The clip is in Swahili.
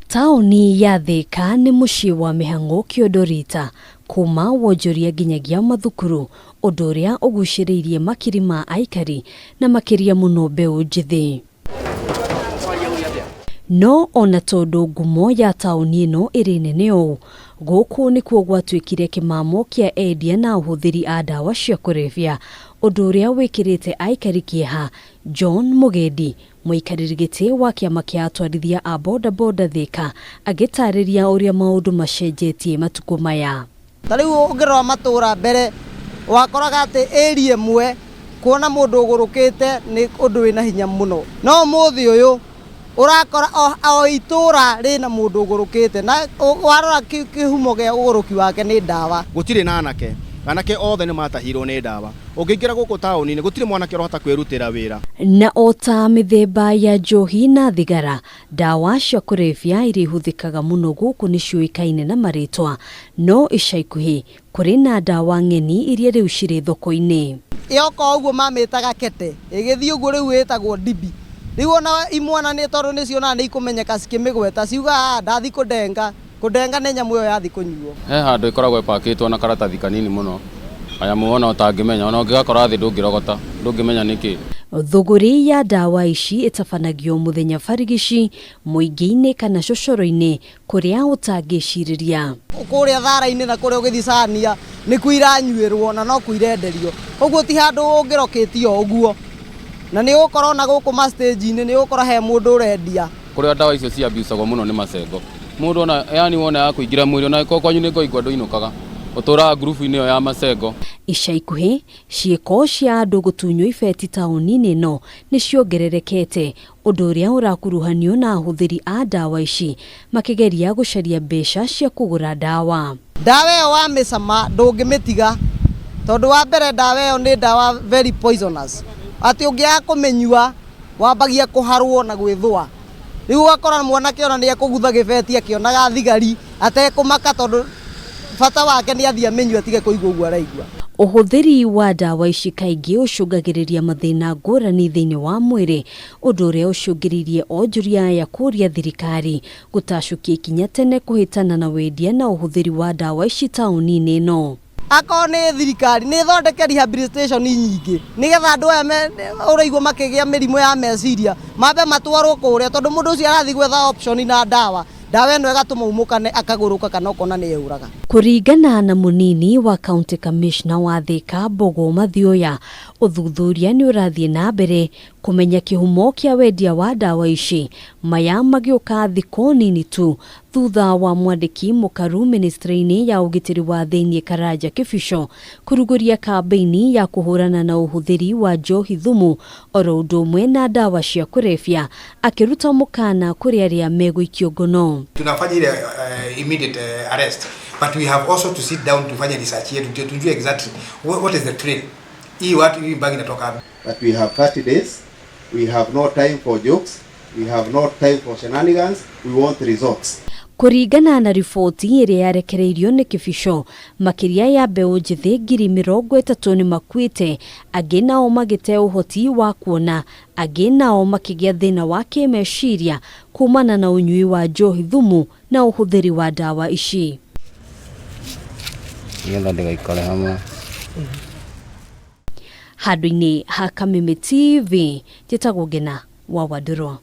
Taoni ya Thika ni muciĩ wa mĩhang'o kĩondorita kuma wonjoria nginyagia mathukuru ũndũ ũrĩa ũgucĩrĩirie makiri ma aikari na makĩria mũno mbeu njithi. No ona tondũ ngumo ya taoni ĩno ĩrĩ nene ũũ, gũkũ nĩkuo gwatuĩkire kimamo kĩa endia na ahuthiri a ndawa cia kurebia, ũndũ ũrĩa wĩkĩrĩte aikari kĩeha. John Mugendi, mũikarĩri gĩtĩ wa kĩama kĩa atwarithia a bodaboda Thika, agĩtarĩria ũrĩa maũndũ macenjetie matukũ maya. Tarĩu ũngĩrora matũra mbere wakoraga atĩ area ĩmwe kuona mũndũ ũgũrũkĩte nĩ ũndũ wĩna hinya mũno, no mũthĩ ũyũ urakora o itũra rĩna mũndũ ũgũrũkĩte na warora kĩhumo gĩa ũgũrũki wake nĩ ndawa. Gũtirĩ na anake othe nĩ matahirwo nĩ ndawa. Ũngĩingĩra gũkũ taũni-inĩ gũtirĩ mwanake ũrohota kwĩrutĩra wĩra. Na ota mĩthemba ya njohi na thigara, ndawa cia kurebia iria ihũthĩkaga mũno gũkũ nĩ ciũĩkaine na marĩtwa, no ica ikuhĩ kũrĩ na ndawa ng'eni iria rĩu cirĩ thoko-inĩ. Yoka ũguo mamĩtaga kete, ĩgĩthiĩ ũguo rĩu ĩtagwo dibi. Rĩu ona imwana nĩ tondũ nĩ ciona nĩ ikũmenyeka cikĩmĩgweta ciuga ndathi kũndenga nĩ nyamũ ĩyo yathi kũnyuo. He handũ ĩkoragwo ĩpakĩtwo na karatathi kanini mũno, anyamũ ona ũtangĩmenya, ona ũngĩgakora thĩ ndũngĩrogota, ndũngĩmenya nĩkĩ. Thũgũrĩ ya ndawa ici ĩtabanagio mũthenya barigici, mũingĩ-inĩ kana cocoro-inĩ kũrĩa ũtangĩcirĩria. Kũrĩa thara-inĩ na kũrĩa ũgĩthi cania nĩkuo iranyuĩrwo na no kuo irenderio. Ũguo ti handũ ũngĩrokĩtio ũguo. Na nĩ ũgũkora na gũkũ ma stage-inĩ nĩ ũgũkora he mũndũ ũrendia. Kũrĩa ndawa icio cia abusagwo mũno nĩ macengo. Mũndũ ona yani wona ya kũingĩra mwĩrĩ ona kwanyu nĩ ngoigwa ndũinũkaga. Ũtũraga grupu-inĩ ĩyo ya macengo. Ica ikuhĩ ciĩko cia andũ gũtunywo ibeti taũni-inĩ ĩno nĩ ciongererekete, ũndũ ũrĩa ũrakuruhanio na ahũthĩri a ndawa ici makĩgeria gũcaria mbeca cia kũgũra ndawa. Ndawa ĩyo wamĩcama ndũngĩmĩtiga, tondũ wa mbere ndawa ĩyo nĩ ndawa very poisonous. Ati ũngĩaga kũmenyua wambagia kũharwo na gwĩthũa. Rĩu wakora mwanake ona nĩ ekũgutha gĩbeti akĩonaga thigari atekũmaka tondũ bata wake nĩ athiĩ amenyua atige kũigua ũguo araigua. Ũhũthĩri wa ndawa ici kaingĩ ũcũngagĩrĩria mathĩna ngũrani thĩinĩ wa mwĩrĩ, ũndũ ũrĩa ũcũngĩrĩirie onjoria ya kũria thirikari gũtacũkia ikinya tene kũhĩtana na wendia na ũhũthĩri wa ndawa ici taũni-inĩ ĩno. Akorwo nĩ thirikari nĩ ĩthondeke rehabilitation nyingĩ nĩgetha andũ aya ũraigua makĩgĩa mĩrimũ ya meciria mambe matwarwo kũrĩa, tondũ mũndũ ũcio arathiĩ gwetha option na ndawa ĩno ĩgatũma umũkane akagũrũka kana ũkona nĩ euraga. Kũringana na mũnini wa County Commissioner wa Thika Bogo Mathioya, ũthuthuria nĩ ũrathiĩ na mbere kũmenya kĩhumo kĩa wendia wa ndawa ici, maya magĩũka thikũ nini tu thutha wa mwandĩki mũkaru ministry-inĩ ya ũgitĩri wa thĩinĩ Karanja Kĩbico kũrugũria kambeini ya kũhũrana na ũhũthĩri wa njohi thumu oro ũndũ ũmwe na ndawa cia kurebia, akĩruta mũkana kũrĩ arĩa megũikio ngono. Tunafanya ile immediate arrest, but we have also to sit down to fanya research yetu tujue exactly what is the trade. Hii watu hii bagi inatoka. But we have 30 days, we have no time for jokes, we have no time for shenanigans, we want results. Kũringana na riboti ĩrĩa yarekereirio nĩ Kĩbico, makĩria ya mbeu njithi 30,000 nĩ makuĩte, angĩ nao magĩte ũhoti wa kuona, angĩ nao makĩgĩa thĩna wa kĩmeciria kumana na ũnyui wa njohi thumu na ũhũthĩri wa ndawa ici. Handũ-inĩ ha Kameme TV, njĩtagwo Ngina wa Wadũrwo.